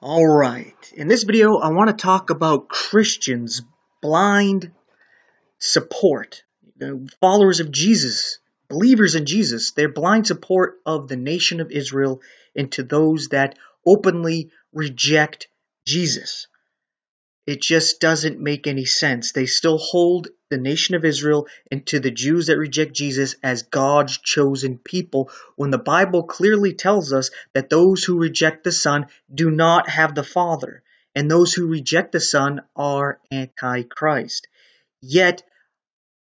Alright, in this video I want to talk about Christians' blind support. Followers of Jesus, believers in Jesus, their blind support of the nation of Israel and to those that openly reject Jesus. It just doesn't make any sense. They still hold the nation of Israel and to the Jews that reject Jesus as God's chosen people, when the Bible clearly tells us that those who reject the Son do not have the Father, and those who reject the Son are antichrist. Yet,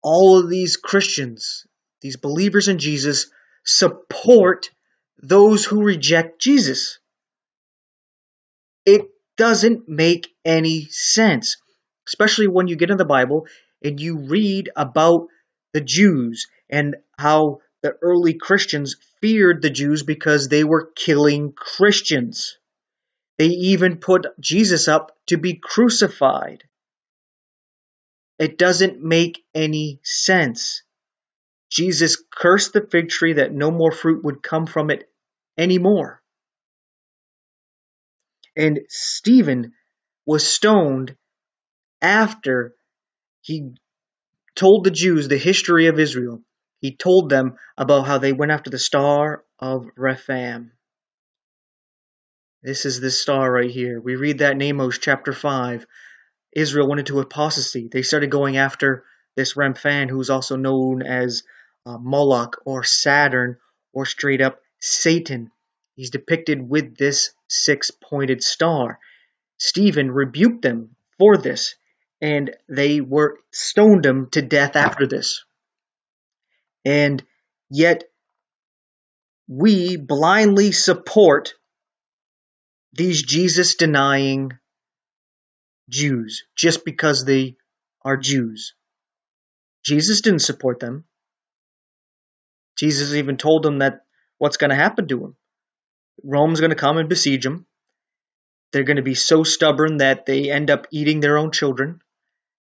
all of these Christians, these believers in Jesus, support those who reject Jesus. It doesn't make any sense, especially when you get in the Bible and you read about the Jews and how the early Christians feared the Jews because they were killing Christians. They even put Jesus up to be crucified. It doesn't make any sense. Jesus cursed the fig tree that no more fruit would come from it anymore. And Stephen was stoned after he told the Jews the history of Israel. He told them about how they went after the star of Rephaim. This is this star right here. We read that in Amos chapter 5. Israel went into apostasy. They started going after this Rephaim, who's also known as Moloch or Saturn or straight up Satan. He's depicted with this six-pointed star. Stephen rebuked them for this, and they stoned him to death after this. And yet we blindly support these Jesus-denying Jews just because they are Jews. Jesus didn't support them. Jesus even told them that what's going to happen to them. Rome's going to come and besiege them. They're going to be so stubborn that they end up eating their own children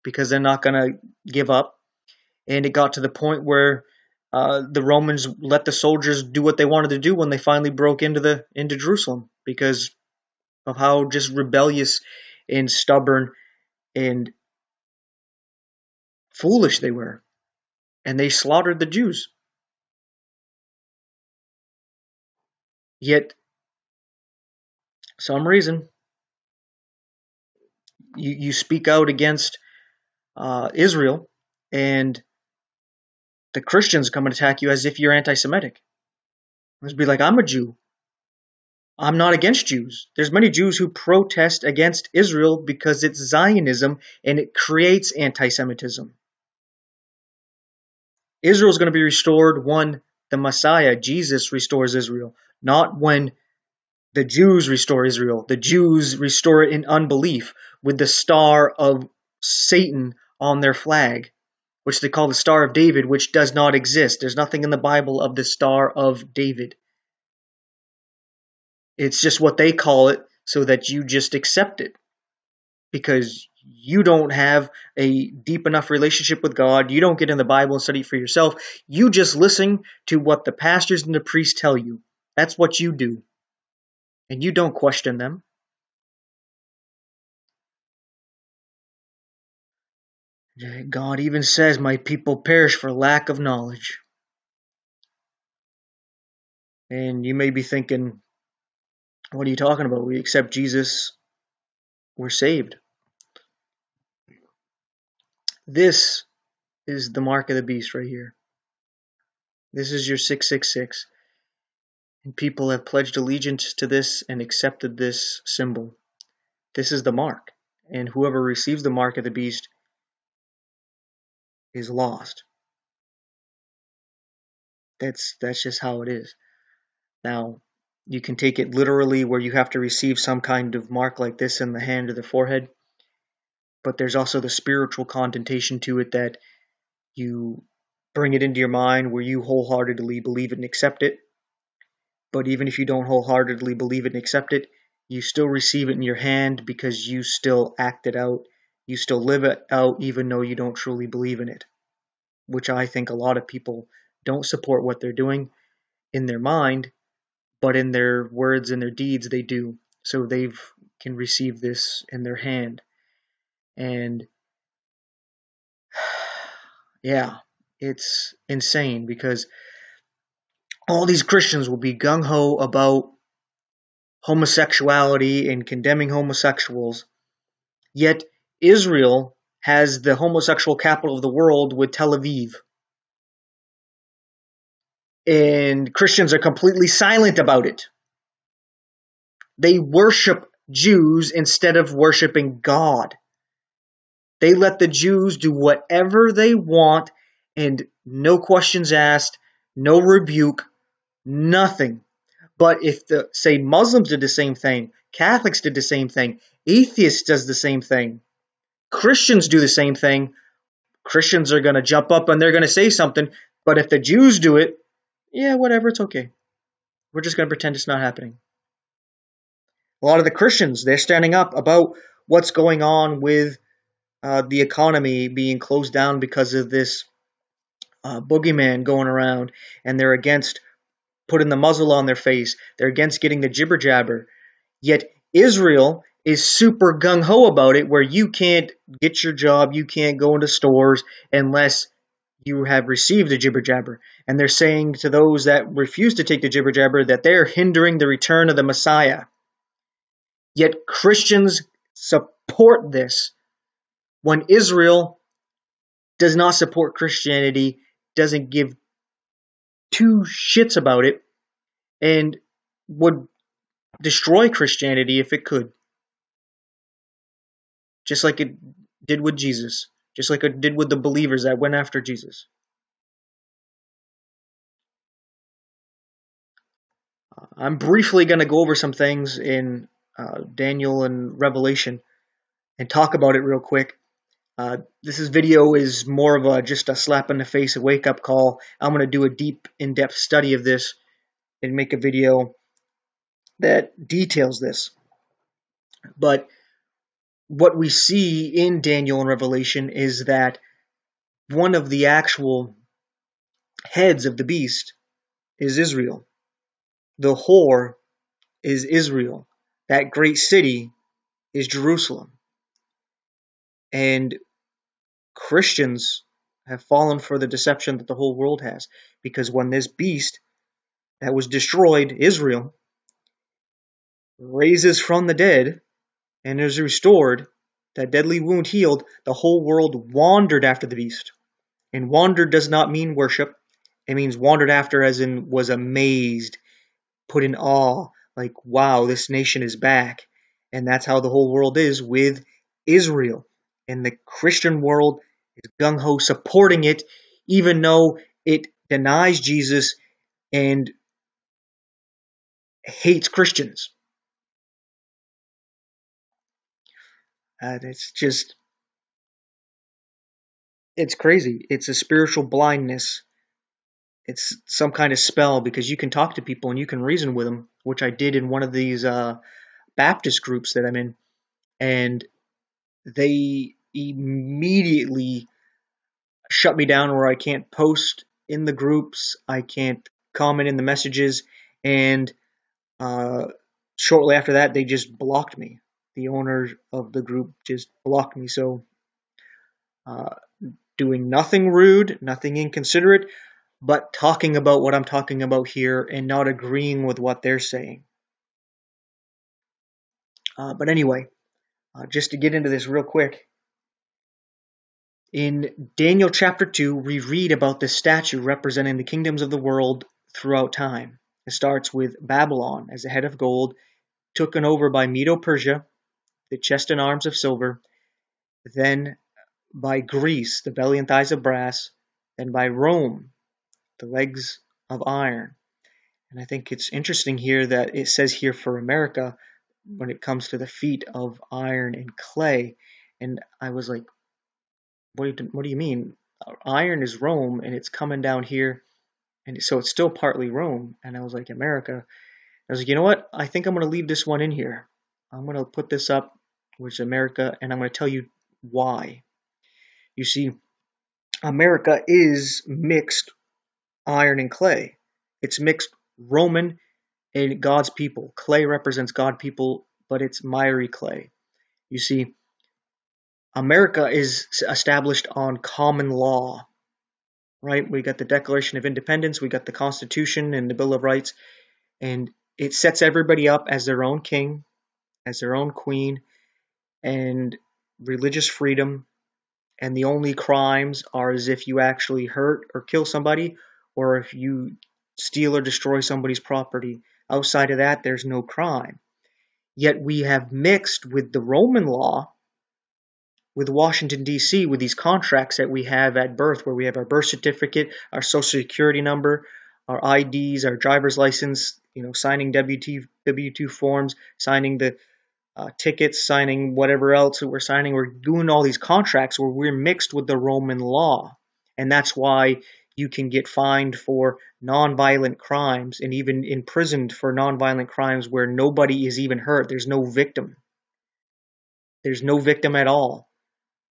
because they're not going to give up. And it got to the point where the Romans let the soldiers do what they wanted to do when they finally broke into Jerusalem because of how just rebellious and stubborn and foolish they were. And they slaughtered the Jews. Yet, some reason, you speak out against Israel, and the Christians come and attack you as if you're anti-Semitic. Let's be like, I'm a Jew. I'm not against Jews. There's many Jews who protest against Israel because it's Zionism and it creates anti-Semitism. Israel is going to be restored when the Messiah, Jesus, restores Israel, not when the Jews restore Israel. The Jews restore it in unbelief with the star of Satan on their flag, which they call the Star of David, which does not exist. There's nothing in the Bible of the Star of David. It's just what they call it so that you just accept it. Because you don't have a deep enough relationship with God. You don't get in the Bible and study it for yourself. You just listen to what the pastors and the priests tell you. That's what you do. And you don't question them. God even says, my people perish for lack of knowledge. And you may be thinking, what are you talking about? We accept Jesus, we're saved. This is the mark of the beast right here. This is your 666. And people have pledged allegiance to this and accepted this symbol. This is the mark. And whoever receives the mark of the beast is lost. That's just how it is. Now, you can take it literally where you have to receive some kind of mark like this in the hand or the forehead. But there's also the spiritual connotation to it that you bring it into your mind where you wholeheartedly believe it and accept it. But even if you don't wholeheartedly believe it and accept it, you still receive it in your hand because you still act it out. You still live it out even though you don't truly believe in it. Which I think a lot of people don't support what they're doing in their mind, but in their words and their deeds they do. So they've can receive this in their hand. And yeah, it's insane because all these Christians will be gung-ho about homosexuality and condemning homosexuals, yet Israel has the homosexual capital of the world with Tel Aviv. And Christians are completely silent about it. They worship Jews instead of worshiping God. They let the Jews do whatever they want and no questions asked, no rebuke, nothing. But if say Muslims did the same thing, Catholics did the same thing, atheists does the same thing, Christians do the same thing, Christians are going to jump up and they're going to say something. But if the Jews do it, yeah, whatever, it's okay. We're just going to pretend it's not happening. A lot of the Christians, they're standing up about what's going on with the economy being closed down because of this boogeyman going around, and they're against putting the muzzle on their face. They're against getting the jibber jabber. Yet Israel is super gung-ho about it, where you can't get your job, you can't go into stores unless you have received a jibber jabber. And they're saying to those that refuse to take the jibber jabber that they're hindering the return of the Messiah. Yet Christians support this when Israel does not support Christianity, doesn't give two shits about it, and would destroy Christianity if it could. Just like it did with Jesus. Just like it did with the believers that went after Jesus. I'm briefly going to go over some things in Daniel and Revelation and talk about it real quick. This video is more of just a slap in the face, a wake-up call. I'm going to do a deep, in-depth study of this and make a video that details this. But what we see in Daniel and Revelation is that one of the actual heads of the beast is Israel. The whore is Israel. That great city is Jerusalem. And Christians have fallen for the deception that the whole world has. Because when this beast that was destroyed, Israel, raises from the dead and is restored, that deadly wound healed, the whole world wandered after the beast. And wandered does not mean worship. It means wandered after as in was amazed, put in awe, like, wow, this nation is back. And that's how the whole world is with Israel. And the Christian world is gung-ho supporting it, even though it denies Jesus and hates Christians. It's crazy. It's a spiritual blindness. It's some kind of spell, because you can talk to people and you can reason with them, which I did in one of these Baptist groups that I'm in, and they immediately shut me down where I can't post in the groups, I can't comment in the messages, and shortly after that, they just blocked me. The owner of the group just blocked me. So doing nothing rude, nothing inconsiderate, but talking about what I'm talking about here and not agreeing with what they're saying. But anyway, just to get into this real quick, in Daniel chapter 2, we read about this statue representing the kingdoms of the world throughout time. It starts with Babylon as the head of gold, taken over by Medo-Persia, the chest and arms of silver, then by Greece, the belly and thighs of brass, then by Rome, the legs of iron. And I think it's interesting here that it says here for America, when it comes to the feet of iron and clay. And I was like, what do you mean? Iron is Rome, and it's coming down here, and so it's still partly Rome. And I was like, America. I was like, you know what? I think I'm going to leave this one in here. I'm going to put this up, which is America, and I'm going to tell you why. You see, America is mixed iron and clay. It's mixed Roman and God's people. Clay represents God's people but it's miry clay. You see, America is established on common law, right? We got the Declaration of Independence, we got the Constitution and the Bill of Rights, and it sets everybody up as their own king, as their own queen, and religious freedom. And the only crimes are as if you actually hurt or kill somebody, or if you steal or destroy somebody's property. Outside of that, there's no crime. Yet we have mixed with the Roman law, with Washington, D.C., with these contracts that we have at birth, where we have our birth certificate, our social security number, our IDs, our driver's license, signing W-2 forms, signing the tickets, signing whatever else that we're signing. We're doing all these contracts where we're mixed with the Roman law. And that's why you can get fined for nonviolent crimes and even imprisoned for nonviolent crimes where nobody is even hurt. There's no victim. There's no victim at all.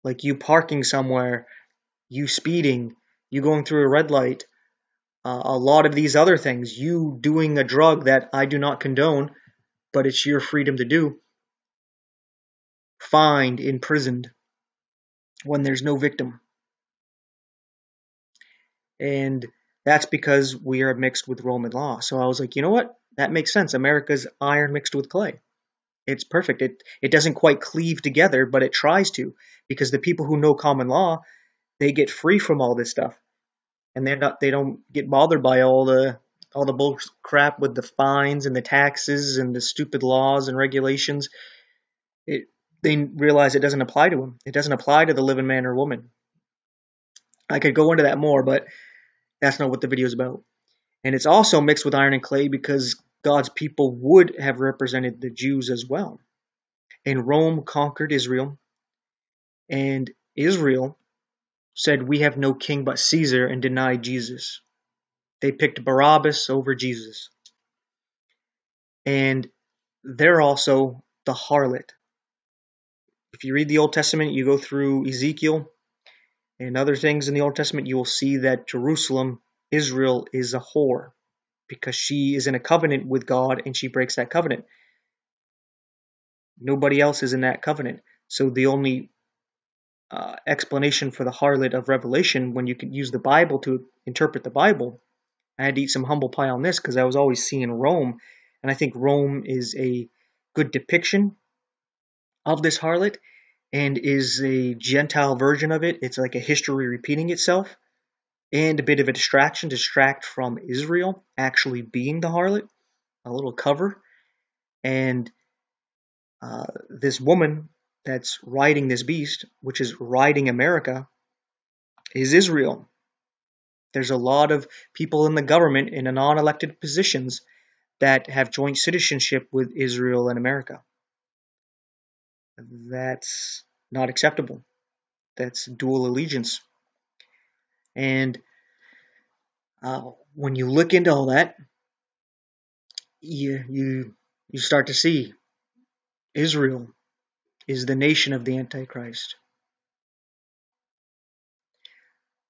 Like you parking somewhere, you speeding, you going through a red light, a lot of these other things, you doing a drug that I do not condone, but it's your freedom to do, fined, imprisoned, when there's no victim. And that's because we are mixed with Roman law. So I was like, you know what? That makes sense. America's iron mixed with clay. It's perfect. It doesn't quite cleave together, but it tries to, because the people who know common law, they get free from all this stuff. And they don't get bothered by all the bull crap with the fines and the taxes and the stupid laws and regulations. They realize it doesn't apply to them. It doesn't apply to the living man or woman. I could go into that more, but that's not what the video is about. And it's also mixed with iron and clay because God's people would have represented the Jews as well. And Rome conquered Israel, and Israel said, "We have no king but Caesar," and denied Jesus. They picked Barabbas over Jesus. And they're also the harlot. If you read the Old Testament, you go through Ezekiel and other things in the Old Testament, you will see that Jerusalem, Israel, is a whore because she is in a covenant with God and she breaks that covenant. Nobody else is in that covenant. So the only explanation for the harlot of Revelation, when you can use the Bible to interpret the Bible, I had to eat some humble pie on this because I was always seeing Rome, and I think Rome is a good depiction of this harlot and is a Gentile version of it. It's like a history repeating itself and a bit of a distract from Israel actually being the harlot, a little cover. And this woman that's riding this beast, which is riding America, is Israel. There's a lot of people in the government in non-elected positions that have joint citizenship with Israel and America. That's not acceptable. That's dual allegiance. And when you look into all that, you start to see Israel is the nation of the Antichrist.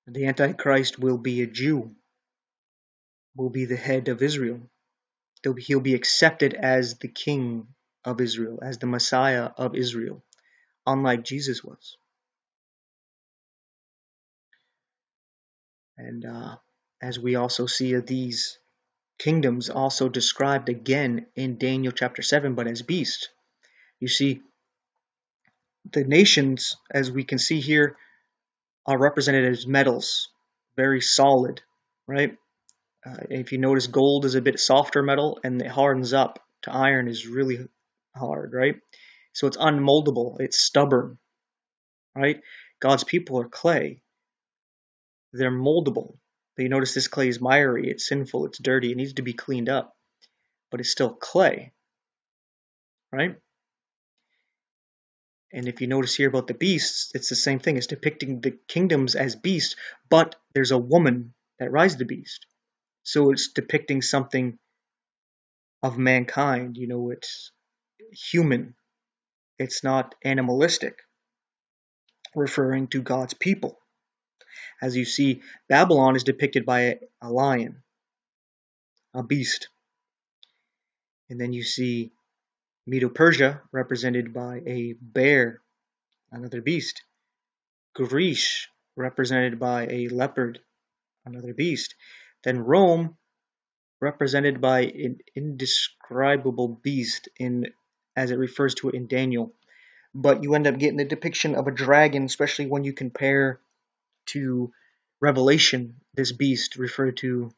The Antichrist will be a Jew, will be the head of Israel. He'll be accepted as the king of Israel, as the Messiah of Israel, unlike Jesus was. And as we also see these kingdoms also described again in Daniel chapter 7, but as beasts. You see, the nations, as we can see here, are represented as metals, very solid, right? If you notice, gold is a bit softer metal and it hardens up to iron is really hard, right? So it's unmoldable, it's stubborn, right? God's people are clay. They're moldable. But you notice this clay is miry, it's sinful, it's dirty, it needs to be cleaned up. But it's still clay, right? And if you notice here about the beasts, it's the same thing. It's depicting the kingdoms as beasts, but there's a woman that rides the beast. So it's depicting something of mankind. It's human. It's not animalistic, referring to God's people. As you see, Babylon is depicted by a lion, a beast. And then you see Medo-Persia, represented by a bear, another beast. Greece, represented by a leopard, another beast. Then Rome, represented by an indescribable beast as it refers to it in Daniel. But you end up getting a depiction of a dragon, especially when you compare to Revelation, this beast referred to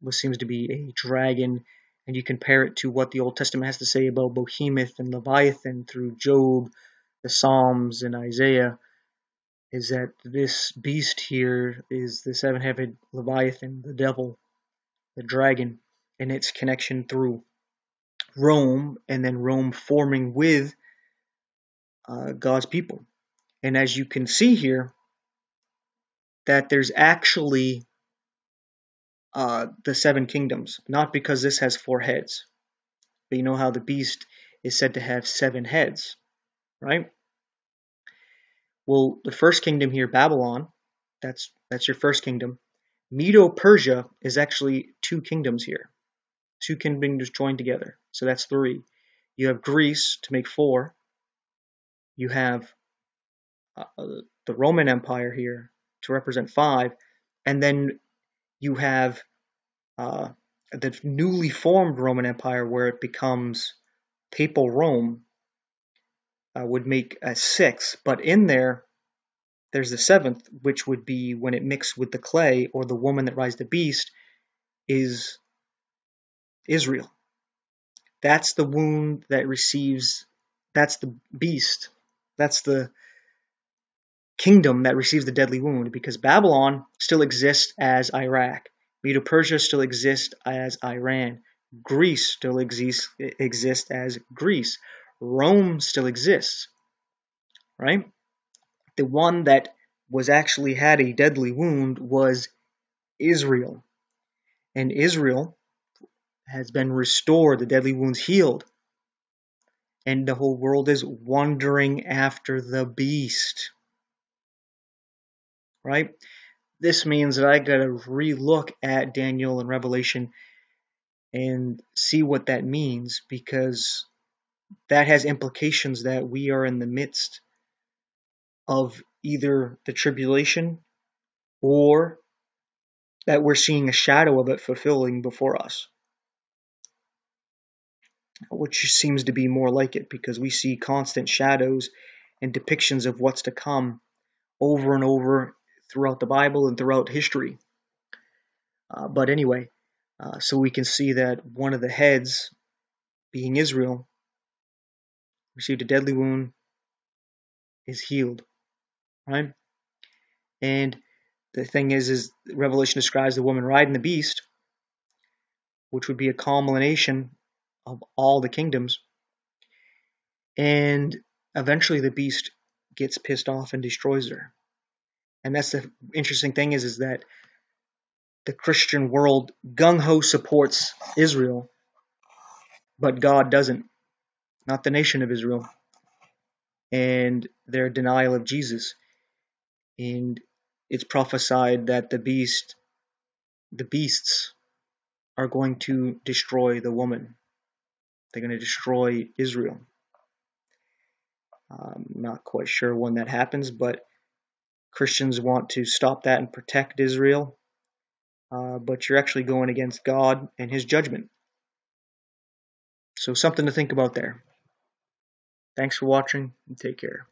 what seems to be a dragon, and you compare it to what the Old Testament has to say about Behemoth and Leviathan through Job, the Psalms, and Isaiah, is that this beast here is the seven-headed Leviathan, the devil, the dragon, and its connection through Rome, and then Rome forming with God's people. And as you can see here, that there's actually the seven kingdoms, not because this has four heads, but you know how the beast is said to have seven heads, right? Well, the first kingdom here, Babylon, that's your first kingdom. Medo-Persia is actually two kingdoms here. Two kingdoms joined together, so that's three. You have Greece to make four. You have the Roman Empire here to represent five, and then you have the newly formed Roman Empire where it becomes Papal Rome would make a six, but in there's the seventh, which would be when it mixed with the clay or the woman that rides the beast, is Israel. That's the wound that receives, that's the beast, that's the kingdom that receives the deadly wound, because Babylon still exists as Iraq. Medo-Persia still exists as Iran. Greece still exists as Greece. Rome still exists, right? The one that was actually had a deadly wound was Israel. And Israel has been restored, the deadly wounds healed. And the whole world is wandering after the beast, right? This means that I gotta relook at Daniel and Revelation and see what that means, because that has implications that we are in the midst of either the tribulation or that we're seeing a shadow of it fulfilling before us, which seems to be more like it, because we see constant shadows and depictions of what's to come over and over throughout the Bible and throughout history. But anyway, so we can see that one of the heads, being Israel, received a deadly wound, is healed, right? And the thing is Revelation describes the woman riding the beast, which would be a culmination of all the kingdoms. And eventually the beast gets pissed off and destroys her. And that's the interesting thing is that the Christian world gung-ho supports Israel, but God doesn't, not the nation of Israel, and their denial of Jesus. And it's prophesied that the beasts are going to destroy the woman. They're going to destroy Israel. I'm not quite sure when that happens, but Christians want to stop that and protect Israel. But you're actually going against God and his judgment. So something to think about there. Thanks for watching, and take care.